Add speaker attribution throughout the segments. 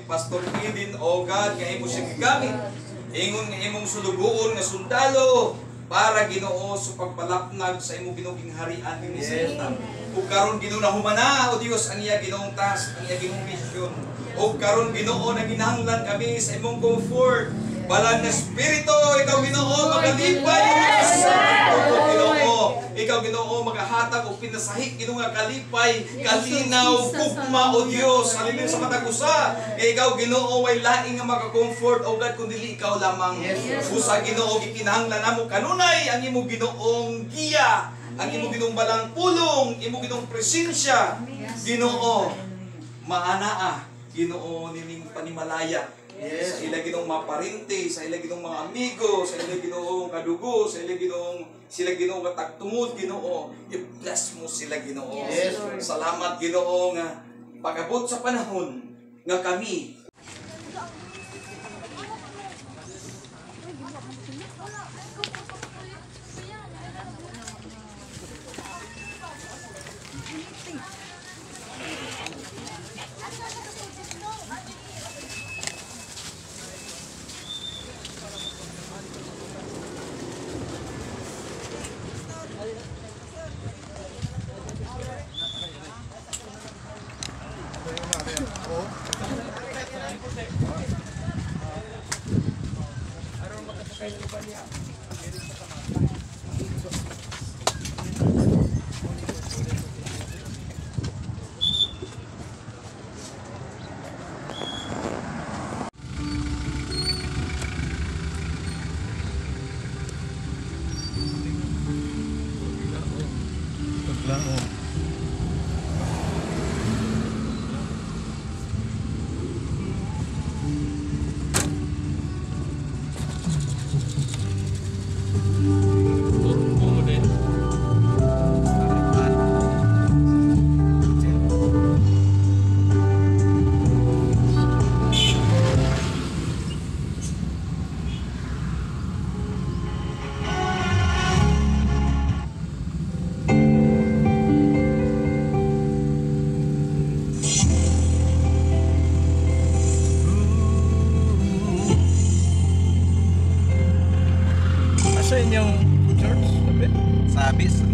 Speaker 1: Pastor Eden, O God, nga imo siya gigamit. Ingon nga imong sulugoon nga sundalo para Ginoo sa pagpalapnag sa imo ginuging harian ni Satan. Ug karon Ginoo na humana o Dios ang iya Ginoong task, ang iya Ginoong mission. Ug karon Ginoo na ginahanglan kami sa imong comfort. Balang na Espiritu, ikaw Ginoo magalipay. Ikaw Ginoo magahatag og pinasahik Ginoo nga kalipay, kalinaw, gugma o Dios. Hallelujah sa matag usa. Ikaw Ginoo way laing nga maka-comfort o God kun dili ikaw lamang. Usa Ginoo gikinahanglan namo kanunay ang imo Ginoong giya, ang imo Ginoong balang pulong, imo Ginoong presensya. Ginoo maanaa Ginoo nining panimalaya. Sa ila Ginoong maparinti, sa ila Ginoong mga amigo, sa ila Ginoong kadugo, sa ila Ginoong sila Ginoo katagtungod Ginoo, i-bless mo sila Ginoo. Salamat Ginoo nga pag-abot sa panahon nga kami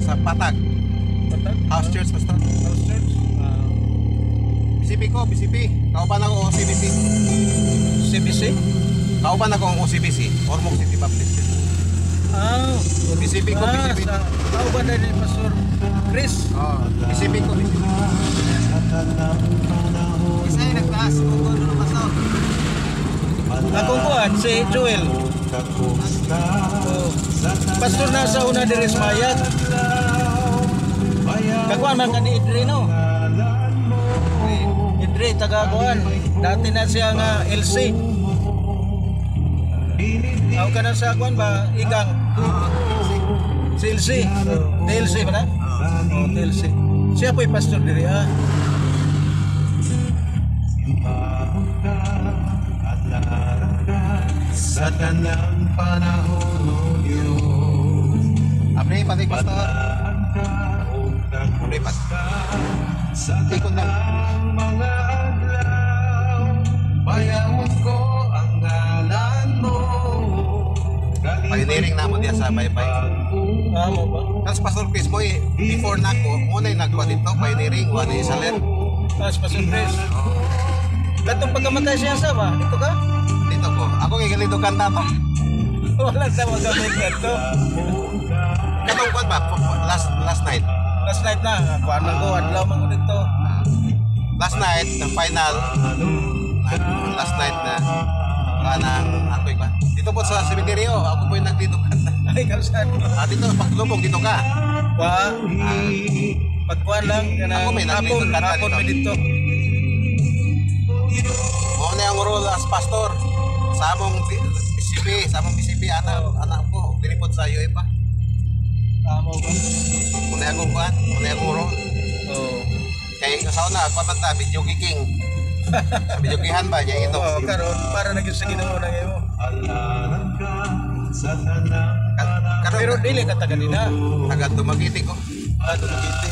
Speaker 2: sa Patag. House Church, Pastor. House Church. BCP ko, BCP. Kauban ako ang CBC. CBC? Kauban ako ang OCBC, Ormoc City Baptist. BCP ko, BCP.
Speaker 3: Kauban na ni Pastor Chris.
Speaker 2: BCP ko, BCP. Isa yung nagtaas, kung ano na Pastor.
Speaker 3: Ako kuhan, si Joel. Pastor nasa una diris mayat. Kakuan man kan Idri no. Idri taga kuan. Dati na siya nga LC. Aw kana sa kuan ba igang. Si LC. TLC ba na? Oh, TLC. Siya po'y pastor diri
Speaker 2: sa tanang panahon o Diyos. Apre, pati Pastor. Apre, sa tanang mga adlaw, bayaon ko ang ngalan mo. Pioneering na mo diya sa Baybay.
Speaker 3: mo ba?
Speaker 2: Tapos Pastor Chris mo before na ko, muna yung nagkuha dito, pioneering, wala yung salir.
Speaker 3: Tapos Pastor Chris. Katong pagkamatay siya sa ba? Dito ka?
Speaker 2: Dito ko. Ako gigalito kanta pa.
Speaker 3: Wala sa mga gamit ganito.
Speaker 2: Katong kuwan ba? Last night.
Speaker 3: Last night na. Kuwan lang ko. Adlaw man ko dito.
Speaker 2: Last night, the final. Last night na. Kanang ako ba? Dito po sa sementeryo. Ako po yung nagdito kanta.
Speaker 3: Ay, kalusan.
Speaker 2: Dito, paglubog dito ka.
Speaker 3: Pagkuhan lang.
Speaker 2: Ako may nagdito kanta
Speaker 3: dito. May dito.
Speaker 2: Mo na yung role as pastor. Sa among BCP, anak ko, dinipot sa iyo pa.
Speaker 3: Tama ba?
Speaker 2: Muna akong kuhan, muna akong role. Kaya kasaw na, kuhan ta, video king. Video kihan ba niya ito?
Speaker 3: Karon, para naging sa Ginoo na ngayon. Pero dili ka taga nila.
Speaker 2: Taga Tumagiti ko.
Speaker 3: Tumagiti.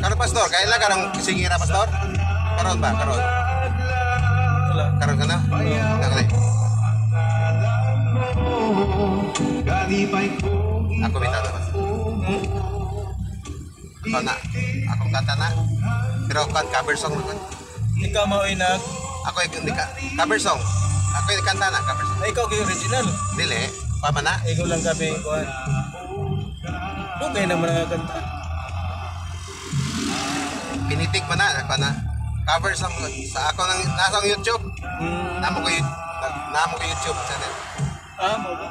Speaker 2: Karon pastor, kailan ka nang singira pastor? Karon ba? Karon. Ako bitaw na ba? Ako na. Akong kanta na. Pero ako cover song na ko.
Speaker 3: Ikaw mao inag.
Speaker 2: Ako hindi ka. Cover song. Ako yung kanta na, cover song.
Speaker 3: Ay, ikaw yung original.
Speaker 2: Dili, pama na.
Speaker 3: Ikaw lang kami kuan. Okay naman ang kanta.
Speaker 2: Pinitik mo na, ako na. Cover song sa ako nang nasa YouTube. Namo ko YouTube channel.
Speaker 3: Mo ba?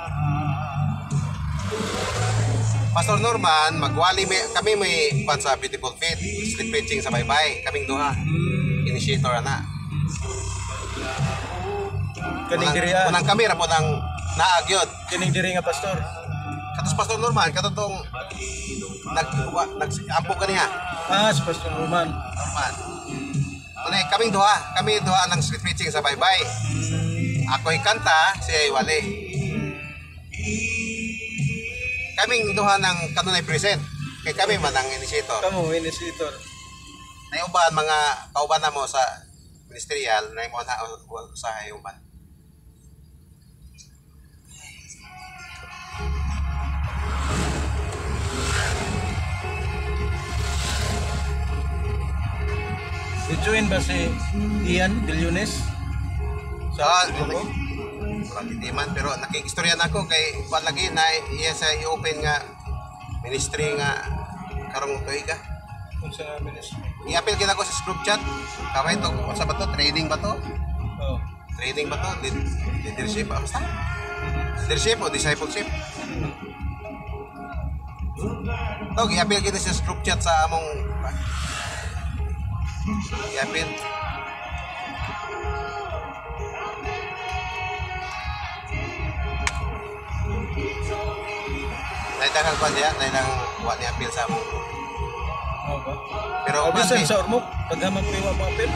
Speaker 2: Pastor Norman, kami may pan sa Beautiful Faith, street preaching sa Baybay, kaming duha. Initiator na.
Speaker 3: Kaning diri ah.
Speaker 2: Unang kami ra po nang naagyod.
Speaker 3: Kaning diri nga pastor.
Speaker 2: Katos Pastor Norman, katotong nag-ampog kaniya.
Speaker 3: Si Pastor Roman.
Speaker 2: Norman. Kaming duha ng street preaching sa Baybay. Ako'y kanta, siya ay wali. Kaming duha ng kanunay present. Kaya kami man ang initiator.
Speaker 3: Kamu initiator.
Speaker 2: Naiuban mga kauban na mo sa ministerial, na mo na sa iuban.
Speaker 3: I-join ba si Ian Bilyones?
Speaker 2: Grupo? Hindi man, pero nakikistorya na ako kay kuan lagi na iya sa i-open nga ministry nga karong tuig ka.
Speaker 3: Kung sa ministry.
Speaker 2: I-appeal gina ko sa group chat. Kamay to, sa ba to? Trading ba to?
Speaker 3: Oh.
Speaker 2: Trading ba to? Leadership ba? Basta? Leadership o discipleship? To, i-appeal gina sa group chat sa among i-appeal. Naitang kuan diya, naitang kuan ni appeal sa among group.
Speaker 3: Ba?
Speaker 2: Pero
Speaker 3: Bisan sa Ormoc, paghamang piwa mga appeal.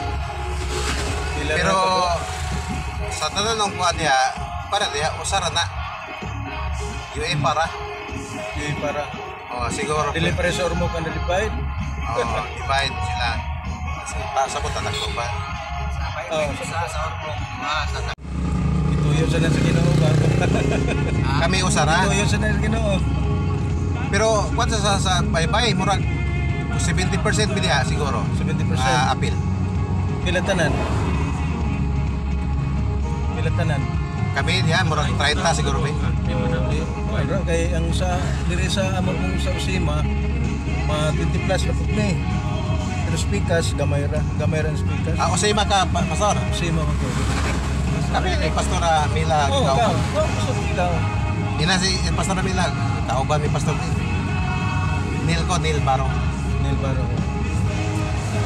Speaker 2: Pero sa tanan ng kuan diya, para diya usara na. UA para.
Speaker 3: Yung para.
Speaker 2: Oh, siguro.
Speaker 3: Dili pa rin sa Ormoc ang nalipay.
Speaker 2: Oh, divide sila. Sa punta na ko ba?
Speaker 3: Sa Ormoc. Ituyo sa nasa Ginoo ba?
Speaker 2: Kami usara.
Speaker 3: Ituyo sa nasa Ginoo.
Speaker 2: Pero kuan sa Baybay murag 70% bilya siguro.
Speaker 3: 70%.
Speaker 2: Appeal.
Speaker 3: Pilatanan.
Speaker 2: Kami diya murag 30 siguro ba.
Speaker 3: Ano kay ang sa diri sa amo kong sa Usima, mga 20 plus na pugni. Pero speakers gamay ra ang speakers.
Speaker 2: Usay maka pastor.
Speaker 3: Usima man ko.
Speaker 2: Kami ni Pastora Mila.
Speaker 3: Pastor Mila.
Speaker 2: Ina si Pastora Mila. Kauban mi Pastor Neil Baro.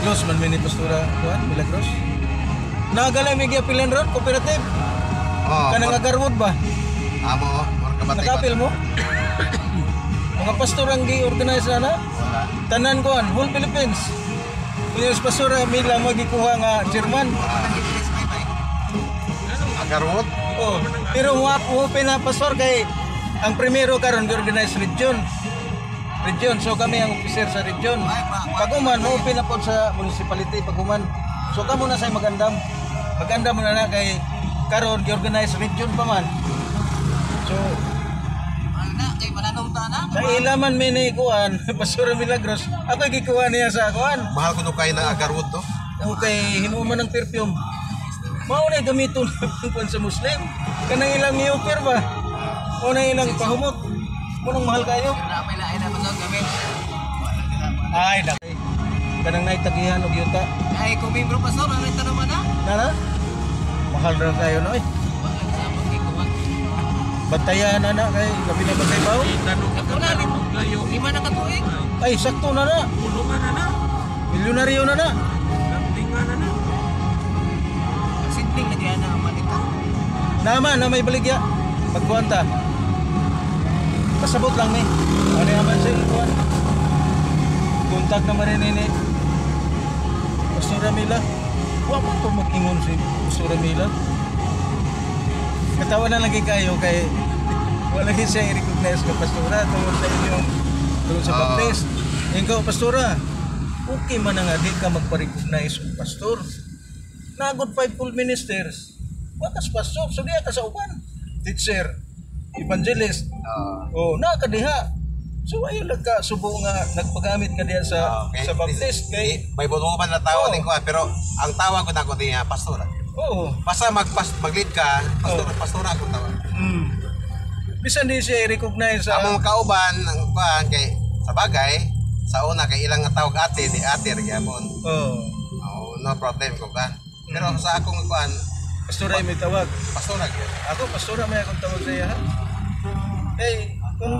Speaker 3: Close man mini Pastora Juan Milagros. Nagalay may giapilan ron cooperative. Kanang agarwood ba?
Speaker 2: Amo,
Speaker 3: nakapil mo? Mga pastor ang gi-organize na?
Speaker 2: Wala.
Speaker 3: Tanan ko whole Philippines. Yung pastor Mila mo gikuha nga chairman.
Speaker 2: Agarwood?
Speaker 3: Oh, pero mo pinapastor kay ang primero karon gi-organize region. So kami ang officer sa region. Paguman mo pinapod sa municipality paguman. So kamo na say magandam. Magandam mo na kay karon gi-organize region pa man. So
Speaker 4: kay mananong tanan.
Speaker 3: sa ilaman mini kuan Pastor Milagros, ako gikuha niya sa kuan.
Speaker 2: Mahal ko kay na agarwood to.
Speaker 3: Okay, hinuman ng perfume. Mao na gamiton kuan sa Muslim. Kanang ilang i-offer ba? O na ilang pahumot. Munang mahal kayo.
Speaker 4: Napay lain na pasod kami.
Speaker 3: Ay, dakay. Kanang naitagihan og yuta.
Speaker 4: Ay kung membro pastor ang tanong man na.
Speaker 3: Nana? Mahal ra kayo no eh.
Speaker 4: Wala sa among gikuha.
Speaker 3: Bantayan na kay labi na bantay bawo.
Speaker 4: Ako na rin. Lima na katuig.
Speaker 3: Ay, sakto na na.
Speaker 4: Pulungan na.
Speaker 3: Milyonaryo na na.
Speaker 4: Tinga na. Ang sinting na diyan na malita.
Speaker 3: Naman na may baligya. Pagkuanta. Pasabot lang ni. Ano naman sa kuan? Kontak naman rin ini. Pastor Mila. Wa man ko mag-ingon si Pastor Mila. Katawa na lagi kayo kay wala lagi siya i-recognize ka pastora tungkol sa inyong tungkol sa baptist. Ikaw pastora, okay man nga di ka magpa-recognize og pastor. Nagod 5 full ministers. Watas pastor, so diya ka sa uban. Teacher, evangelist, Oh, na kadiha. So ayo lang ka subo nga nagpagamit ka diha sa
Speaker 2: Okay.
Speaker 3: sa baptist kay
Speaker 2: May bunuban na tawag
Speaker 3: Oo.
Speaker 2: din ko pero ang tawag ko na ko niya pastor.
Speaker 3: oh.
Speaker 2: Basta mag-lead ka, pastor ako tawag.
Speaker 3: Bisan di siya i-recognize sa
Speaker 2: Among kauban ang kuan kay sa bagay sa una kay ilang nga tawag ate di ate ra gyapon.
Speaker 3: oh.
Speaker 2: No problem ko kan. Pero sa akong kuan
Speaker 3: Pastora may tawag.
Speaker 2: pastor ra gyud.
Speaker 3: Ako pastora may akong tawag sa iya. Ha? Eh, kung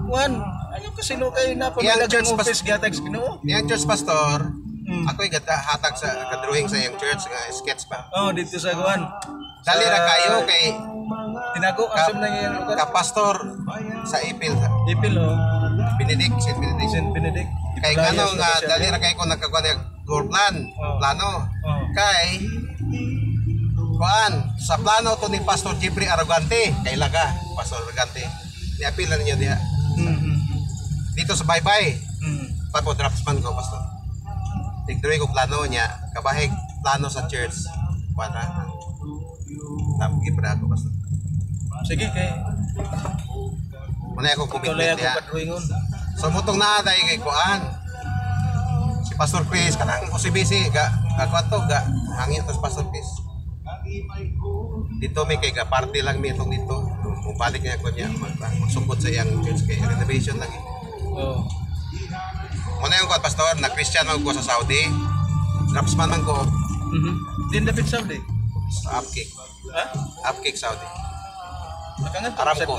Speaker 3: Juan, ayaw kasi no kayo na
Speaker 2: Iyang
Speaker 3: pamilagyan
Speaker 2: church
Speaker 3: office gihatag sa Ginoo.
Speaker 2: Yang church pastor, ako'y hatag sa kadrawing sa iyang church nga sketch pa.
Speaker 3: Oh, dito sa Juan.
Speaker 2: Dali ra kayo kay
Speaker 3: Tinago ang sam na iyang lugar.
Speaker 2: ka pastor sa Ipil
Speaker 3: Ipil oh.
Speaker 2: Benedict St. Benedict.
Speaker 3: Saint Benedict.
Speaker 2: Kay
Speaker 3: Playas
Speaker 2: ano
Speaker 3: na
Speaker 2: nga
Speaker 3: siya.
Speaker 2: dali ra kay ko nagkakuan ng tour plan,
Speaker 3: Oh.
Speaker 2: plano.
Speaker 3: Oh.
Speaker 2: Kay kuan sa plano to ni Pastor Jeffrey Arrogante kay Laga, Pastor Arrogante. Ni-appeal na niyo diha. Dito sa Baybay, papo draftsman ko pastor. Tigdroy ko plano niya, kabahig plano sa church. Para tapgi para ako pastor.
Speaker 3: Sige kay
Speaker 2: Muna ako
Speaker 3: ikaw
Speaker 2: commitment
Speaker 3: lay ako
Speaker 2: niya.
Speaker 3: patruingon.
Speaker 2: So mutong na dai kay kuan. Si Pastor Chris kanang OCBC ga kakwato ga hangin tos Pastor Chris. Dito may kay ga party lang mi itong dito. Kung balik niya ko niya magsugod sa iyang church kay renovation lagi.
Speaker 3: Oh.
Speaker 2: Muna yung kuan pastor na Christian man ko sa Saudi. Draftsman man ko
Speaker 3: Din David Saudi.
Speaker 2: sa Upkick.
Speaker 3: Ha?
Speaker 2: Upkick Saudi.
Speaker 3: Nakangat
Speaker 2: Aram
Speaker 3: sa
Speaker 2: ko.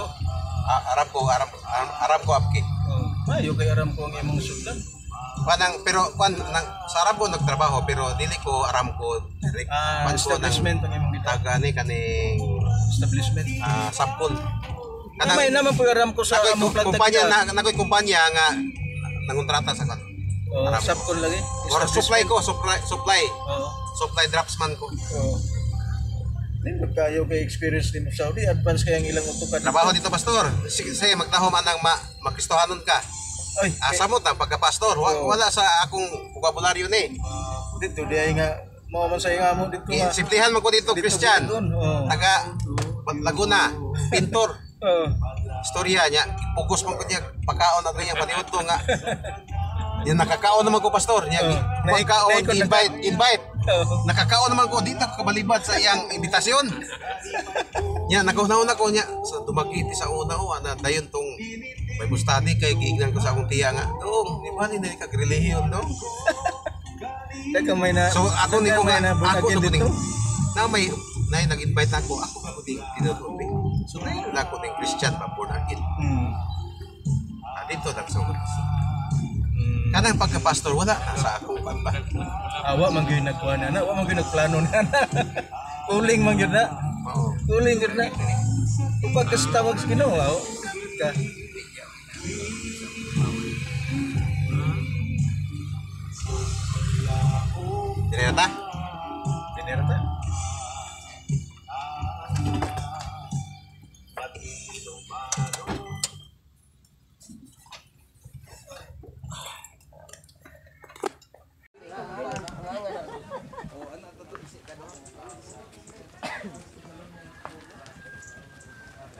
Speaker 2: Aram ko Upkick.
Speaker 3: Oh. Mayo kay aram ko ang imong sudlan.
Speaker 2: Kanang pero kuan nang sa Aram ko nagtrabaho pero dili ko aram ko direct. Kuan ko ng
Speaker 3: Establishment ang imong gitag.
Speaker 2: taga ni kaning
Speaker 3: Establishment.
Speaker 2: Sapkol.
Speaker 3: May naman po aram ko sa among planta.
Speaker 2: kumpanya nakoy kumpanya nga nangontrata sa kan.
Speaker 3: Oh, sapkol lagi.
Speaker 2: Or supply ko, supply
Speaker 3: Oh.
Speaker 2: supply draftsman ko.
Speaker 3: Oh. Din kayo kay experience din sa Saudi, advance kay ang ilang utukan.
Speaker 2: Trabaho dito pastor. Sige magtahom anang makistohanon ka.
Speaker 3: Ay,
Speaker 2: Samot ang pagka-pastor. Wala sa akong vocabulary ni.
Speaker 3: dito di ay nga mo man sa nga mo dito nga.
Speaker 2: Simplihan mo ko dito, Christian.
Speaker 3: Oh.
Speaker 2: Taga Laguna, pintor.
Speaker 3: Oh.
Speaker 2: Istorya niya, pugos mo ko niya, pagkaon na rin yung paniwad ko nga. Yan nakakaon naman ko pastor niya. Pagkaon, invite.
Speaker 3: Oh.
Speaker 2: Nakakaon naman ko, dito ako kabalibad sa iyang imbitasyon. Yan, nakauna-una ko niya. Sa dumagiti sa una o, dayon tong Bible study kay giignan ko sa akong tiya nga. Doong, di ba ni kag-relihiyon dong?
Speaker 3: Teka may na.
Speaker 2: So ako ni ko nga, ako
Speaker 3: dito.
Speaker 2: dito. Na may nag-invite ako ako dito dito. So na ako ding Christian pa born again. Dito nagsugod. Kanang pagka-pastor wala na sa akong pagba.
Speaker 3: Awa man gyud nagkuha na, wa man gyud nagplano na. Kuling man gyud na.
Speaker 2: Oo.
Speaker 3: Kuling gyud na. Kung pagkastawag sa Ginoo, ka.
Speaker 2: Dineta?
Speaker 3: Tinerta.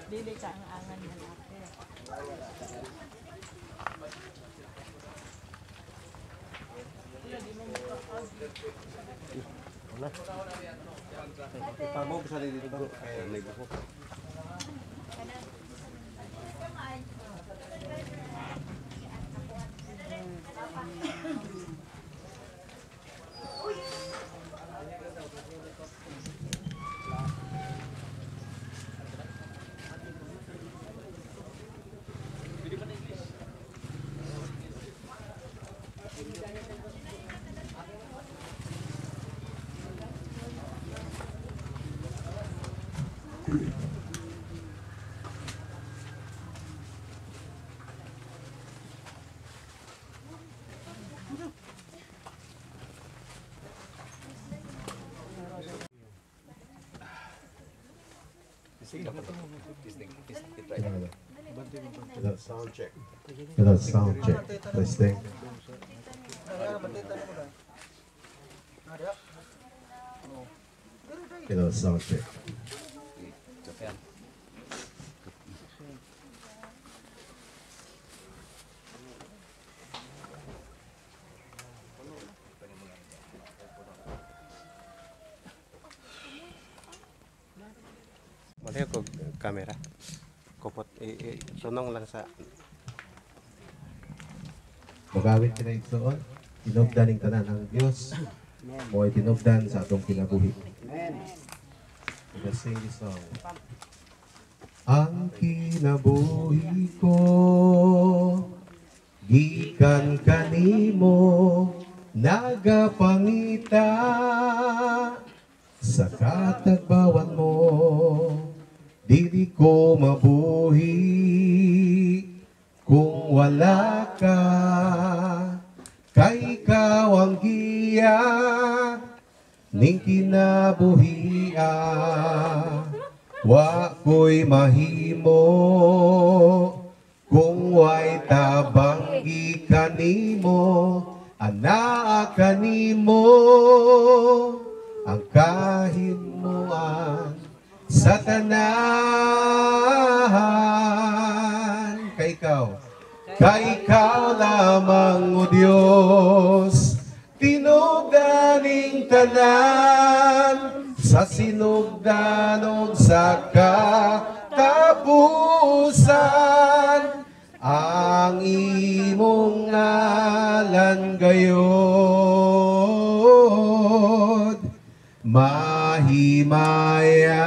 Speaker 5: Dili ka ang angan ng ate.
Speaker 2: Pagbo sa dito bro. May buko. Sound check.
Speaker 6: Sound check. Testing. Sound check.
Speaker 2: Wala ko camera. Kupot sunong lang sa
Speaker 6: Magawit ka na igsoon, tinubdan ng tanan ang Diyos. Mo'y tinubdan sa atong kinabuhi. Let's sing this song. Ang kinabuhi ko, gikan kanimo, nagapangita sa katagbawan mo. Dili ko mabuhi kung wala ka, kay ikaw ang giya ning kinabuhia. Wa ko'y mahimo kung way tabang gikanimo, anaa kanimo ang kahimuan sa tanan. Kay ikaw lamang, O Diyos, tinugdaning tanan sa sinugdan ug sa katapusan. Ang imong ngalan gayod mahimaya.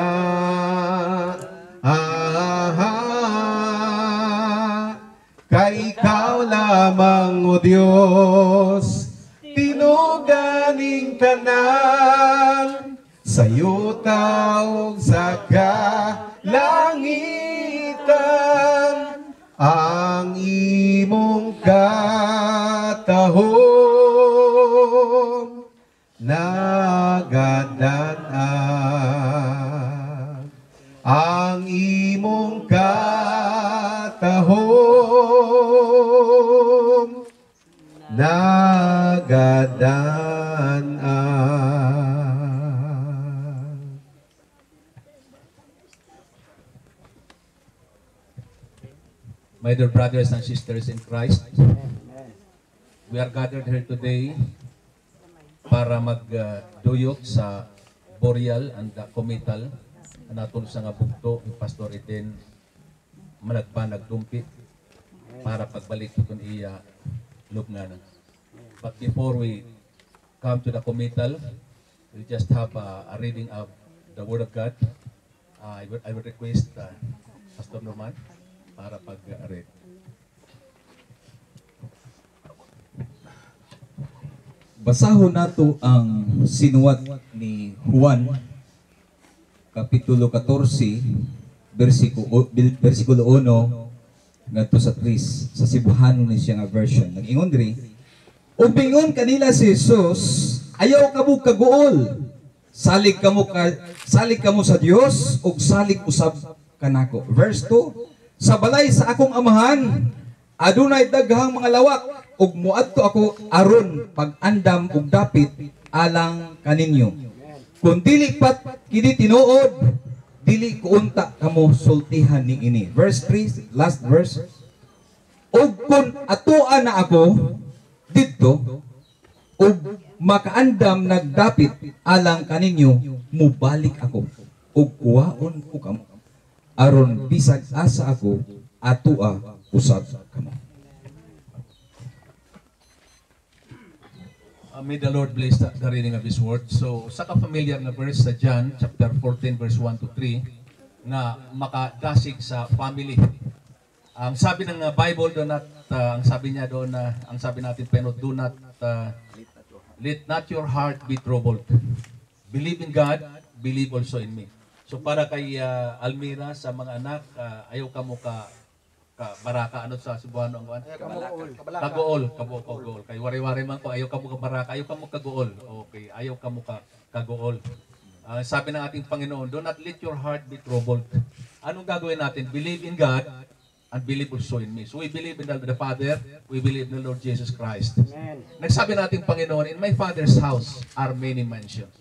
Speaker 6: Kay ikaw lamang, O Diyos, tinuganing tanan sa yuta ug sa kalangitan. Ang imong katahom nagadan-an. Ang imong katahom nagadan-an.
Speaker 7: My dear brothers and sisters in Christ, we are gathered here today para magduyok sa burial and committal natol sa nga bugto ni Pastor Eden nagdumpit para pagbalik kun iya lubnganan. But before we come to the committal, we just have a reading of the Word of God. I would request Pastor Norman para pag-read.
Speaker 8: Basahon nato ang sinuwat ni Juan kapitulo 14 versikulo 1 ngadto sa 3 sa Cebuano ni siya nga version. Nag-ingon diri, ubingon kanila si Jesus, ayaw kamo kaguol. Salig kamo sa Dios ug salig usab kanako. Verse 2, sa balay sa akong amahan adunay daghang mga lawak ug muadto ako aron pag-andam ug dapit alang kaninyo. Kung dili pat kini tinuod, dili ko unta kamo sultihan ning ini. Verse 3, last verse. Ug kun atuan na ako didto ug makaandam nagdapit alang kaninyo, mubalik ako ug kuwaon ko kamo aron bisag asa ako atua usab kamo.
Speaker 7: May the Lord bless the reading of His Word. So, sa ka-familiar na verse sa John, chapter 14, verse 1 to 3, na makadasig sa family. Ang sabi ng Bible, ang sabi niya doon, ang sabi natin, pero do not, let not your heart be troubled. Believe in God, believe also in me. So, para kay Almira, sa mga anak, ayaw ka mo baraka ano sa Cebuano ang kuan? Kagool. Kay wari-wari man ko ayaw ka mo baraka, ayaw ka mo kagool. Okay, ayaw ka mo kagool. Sabi ng ating Panginoon, do not let your heart be troubled. Anong gagawin natin? Believe in God and believe also in me. So we believe in the Father, we believe in the Lord Jesus Christ. Amen. Nagsabi nating Panginoon, in my Father's house are many mansions.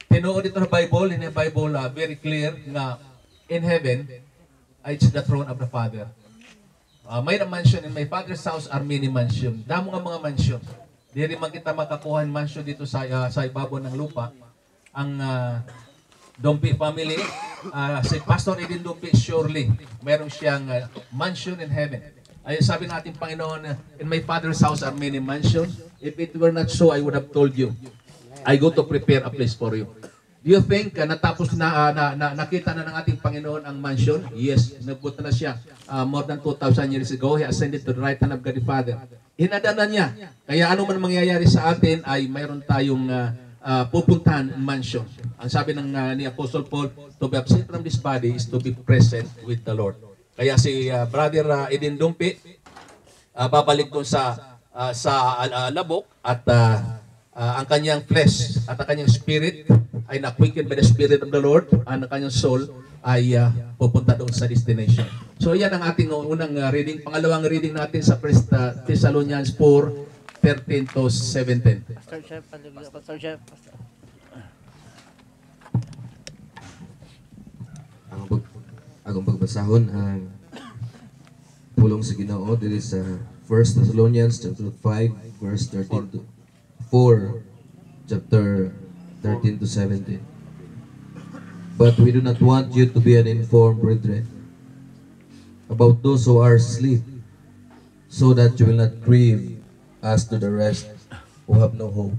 Speaker 7: Tinuod dito sa Bible, in the Bible very clear na in heaven, it's the throne of the Father. May mansion in my Father's house are many mansion. Damo nga mga mansion. Diri man kita makakuha ng mansion dito sa ibabaw ng lupa. Ang Dompi family si Pastor Edin Dumpi, surely, meron siyang mansion in heaven. Ay sabi natin, Panginoon, in my Father's house are many mansions. If it were not so, I would have told you. I go to prepare a place for you. Do you think natapos nakita na ng ating Panginoon ang mansion? Yes, nagpunta na siya more than 2,000 years ago. He ascended to the right hand of God the Father. Hinadana niya. Kaya ano man mangyayari sa atin ay mayroon tayong pupuntahan mansion. Ang sabi ni Apostle Paul, to be absent from this body is to be present with the Lord. Kaya si Brother Edin Dumpi, babalik doon sa labok at ang kanyang flesh at ang kanyang spirit ay na-quickened by the Spirit of the Lord, ang kanyang soul ay pupunta doon sa destination. So yan ang ating unang reading. Pangalawang reading natin sa 1 Thessalonians 4:13 to 17.
Speaker 4: Pastor Chef.
Speaker 6: Akong pagbasahon ang pulong sa Ginoo diri sa 1 Thessalonians chapter 5 verse 13 to 4 chapter 13 to 17. But we do not want you to be uninformed, brethren, about those who are asleep, so that you will not grieve as to the rest who have no hope.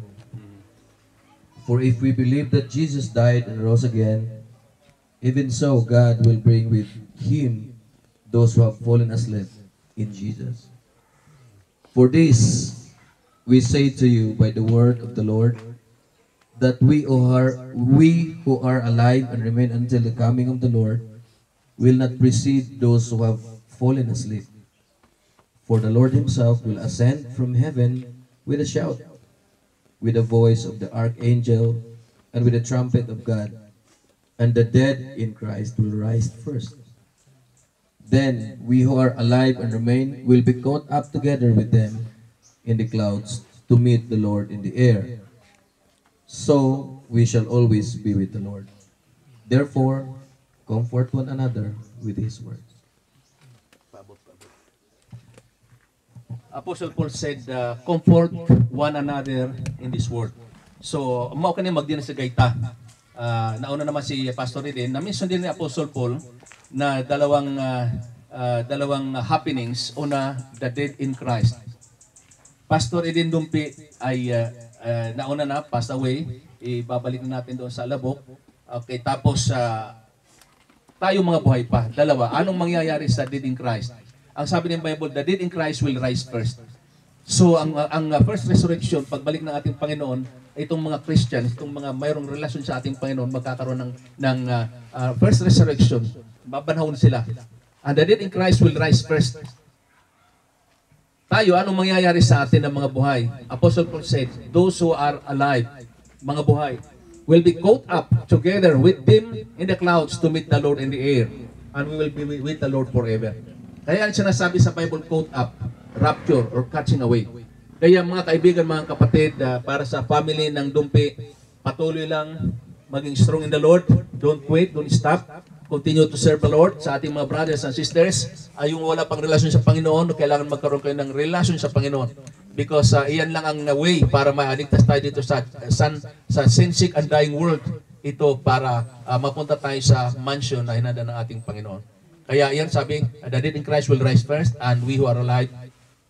Speaker 6: For if we believe that Jesus died and rose again, even so God will bring with him those who have fallen asleep in Jesus. For this we say to you by the word of the Lord, that we who are alive and remain until the coming of the Lord will not precede those who have fallen asleep. For the Lord himself will ascend from heaven with a shout, with the voice of the archangel, and with the trumpet of God, and the dead in Christ will rise first. Then we who are alive and remain will be caught up together with them in the clouds to meet the Lord in the air. So we shall always be with the Lord. Therefore, comfort one another with his words.
Speaker 7: Apostle Paul said, comfort one another in this word. So, mao kani magdina sa gaita. Nauna naman si Pastor Edin, na-mention din ni Apostle Paul na dalawang happenings. Una, the dead in Christ. Pastor Edin Dumpi ay nauna na, passed away. Ibabalik na natin doon sa labok. Okay, tapos tayo mga buhay pa. Dalawa, anong mangyayari sa dead in Christ? Ang sabi ng Bible, the dead in Christ will rise first. So ang first resurrection, pagbalik ng ating Panginoon, itong mga Christians, itong mga mayroong relasyon sa ating Panginoon, magkakaroon ng first resurrection. Babanahon sila. And the dead in Christ will rise first. Tayo, anong mangyayari sa atin ng mga buhay? Apostle Paul said, those who are alive, mga buhay, will be caught up together with them in the clouds to meet the Lord in the air. And we will be with the Lord forever. Kaya ang sinasabi sa Bible, caught up, rapture, or catching away. Kaya mga kaibigan, mga kapatid, para sa family ng Dumpi, patuloy lang maging strong in the Lord. Don't quit, don't stop. Continue to serve the Lord. Sa ating mga brothers and sisters, ay yung wala pang relasyon sa Panginoon, kailangan magkaroon kayo ng relasyon sa Panginoon. Because iyan lang ang way para maaligtas tayo dito sa sin-sick and dying world. Ito para mapunta tayo sa mansion na hinanda ng ating Panginoon. Kaya iyan sabi, the dead in Christ will rise first, and we who are alive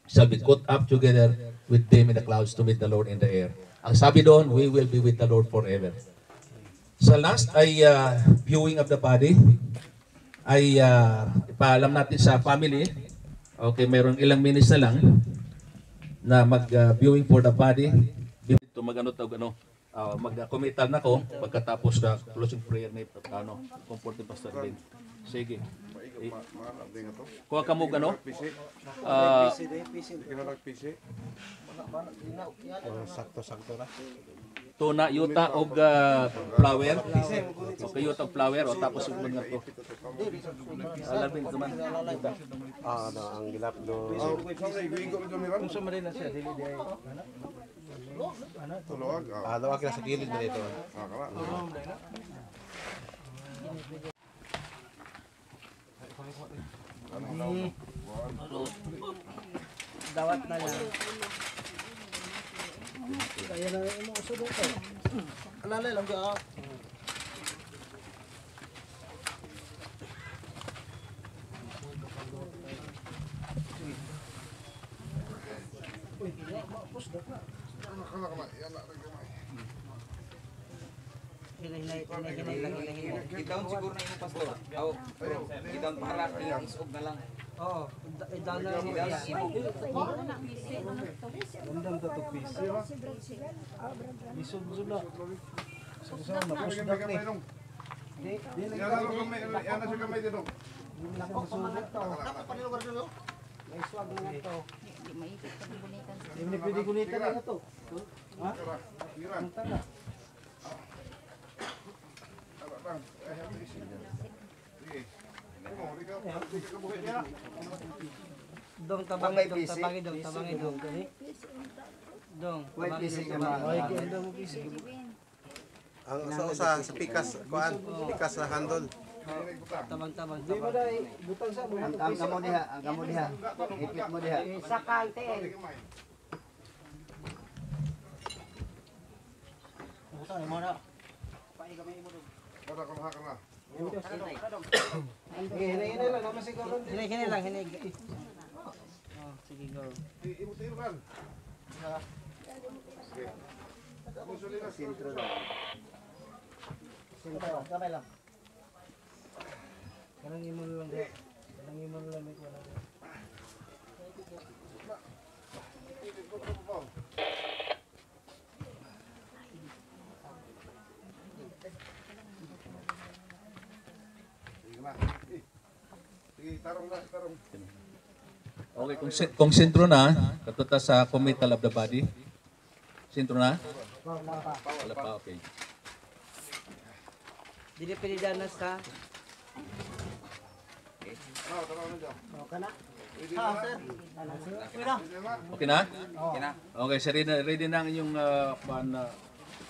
Speaker 7: shall be caught up together with them in the clouds to meet the Lord in the air. Ang sabi doon, we will be with the Lord forever. Sa last ay viewing of the body, ay ipaalam natin sa family. Okay, mayroon ilang minutes na lang na mag-viewing for the body. Ito mag-committal na ko pagkatapos na closing prayer na ito. Comfort ni Pastor Ben. Sige. Kuha ka mo gano?
Speaker 2: Sakto-sakto na.
Speaker 7: Tuna, yuta o flower. Okay, yuta o flower. O tapos yung mga ito. Alam mo naman.
Speaker 2: Ang gilap do.
Speaker 3: Kung sumarin na siya, dili di ay.
Speaker 2: Tulog. Lawag na sa gilid na ito.
Speaker 4: Dawat na lang. Kaya na mo usod ko. Alalay lang ga. I-down siguro na yung pastor. I-down para i-isog na lang.
Speaker 9: Oo, i-down na lang mo.
Speaker 3: Undang tatupis. Isod-sod na. Isod-sod na. Pusdak ni.
Speaker 9: May swag na to.
Speaker 3: Hindi pwede gunitan na to. Ha? Punta na.
Speaker 9: Dong tabangi dong. Dong, tabangi dong.
Speaker 2: Ang usa sa pikas kuan, pikas sa handle.
Speaker 9: Tabang-tabang.
Speaker 3: Di ba dai butang sa mo?
Speaker 9: Ang kamo diha. Ipit mo diha. Sakal te.
Speaker 3: Butang mo na. Hini lang naman siguro.
Speaker 9: Hini lang. Oh, sige go. Sintro, kamay lang. Kanang imo lang diha. May wala.
Speaker 7: Okay, kung sentro na, katuta sa committal of the body. Sentro na? Wala pa, okay.
Speaker 9: Dili pilidanas ka. Kana?
Speaker 7: Okay na? Okay, so ready na ang inyong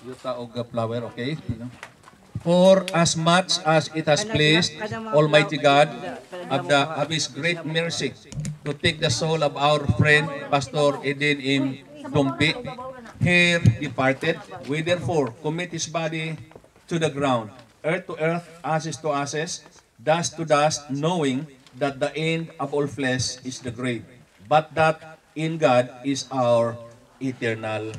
Speaker 7: yuta o flower, okay? For as much as it has pleased Almighty God of His great mercy to take the soul of our friend Pastor Eden M. Dumpi, here departed, we therefore commit his body to the ground, earth to earth, ashes to ashes, dust to dust, knowing that the end of all flesh is the grave, but that in God is our eternal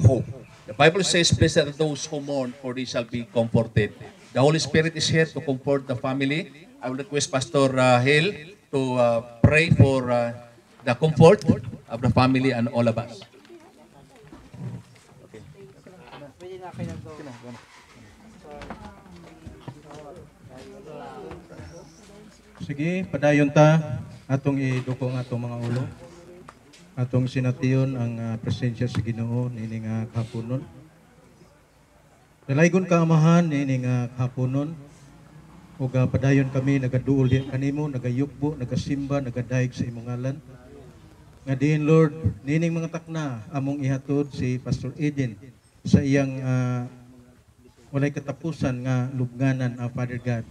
Speaker 7: hope. The Bible says, blessed are those who mourn, for they shall be comforted. The Holy Spirit is here to comfort the family. I will request Pastor Hill to pray for the comfort of the family and all of us.
Speaker 9: Pwede na kayo nag-go.
Speaker 3: Sige, padayon ta atong idukong atong mga ulo. Atong sination ang presensya sa Ginoo nini nga kahaponon. Dalaygon ka amahan nini nga kahaponon. Ug padayon kami nagaduol diha kanimo, nagayukbo, nagasimba, nagadaig sa imong ngalan. Nga diin Lord, nining mga takna among ihatod si Pastor Eden sa iyang walay katapusan nga lubnganan, Father God.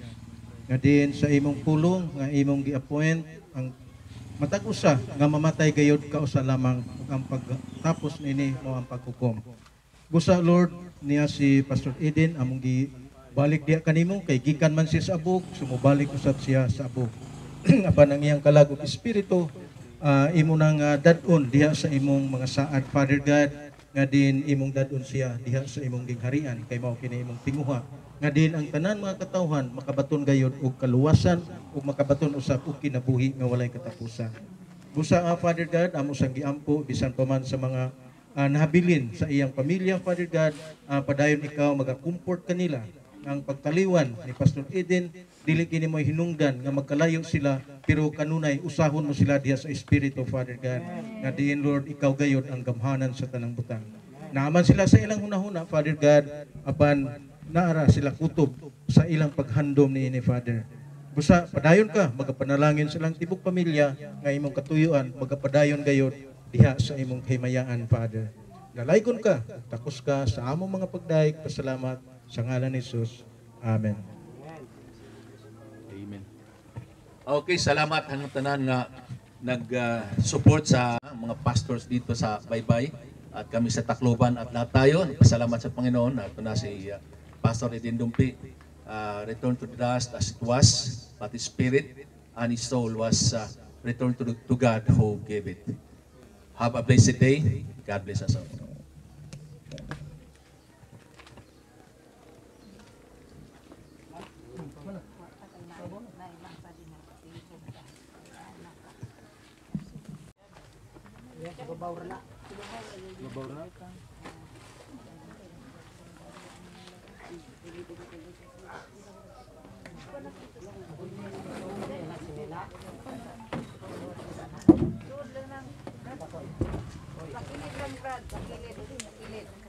Speaker 3: Nga diin sa imong pulong nga imong gi-appoint ang matag usa nga mamatay gayud ka usa lamang ug ang pagtapos nini mao ang paghukom. Busa Lord niya si Pastor Eden among gibalik diha kanimo kay gikan man siya sa abog, sumubalik usab siya sa abog. Apan ang iyang kalagog espiritu imo nang dad-on diha sa imong mga saad, Father God, nga din imong dad-on siya diha sa imong gingharian kay mao kini imong tinguha nga din ang tanan mga katawhan makabaton gayud og kaluwasan ug makabaton usab og kinabuhi nga walay katapusan. Busa Father God, amo sang giampo bisan pa man sa mga nahabilin sa iyang pamilya, Father God, padayon ikaw magakomfort kanila. Ang pagtaliwan ni Pastor Eden dili kini mo hinungdan nga magkalayo sila pero kanunay usahon mo sila diha sa espiritu, Father God. Nga diin Lord ikaw gayud ang gamhanan sa tanang butang. Naaman sila sa ilang hunahuna, Father God, apan naara sila kutob sa ilang paghandom ni Father. Busa padayon ka magapanalangin silang tibok pamilya nga imong katuyuan, magapadayon gayud diha sa imong kahimayaan, Father. Dalaygon ka, takos ka sa among mga pagdaig, pasalamat sa ngalan ni Jesus. Amen.
Speaker 7: Amen. Okay, salamat ang tanan nga nag-support sa mga pastors dito sa Baybay at kami sa Tacloban at lahat tayo. Pasalamat sa Panginoon. Ito na si Pastor Eden Dumpi. Return to the dust as it was, but his spirit and his soul was returned to God who gave it. Have a blessed day. God bless us all.
Speaker 5: Pakilid lang, Brad. Pakilid.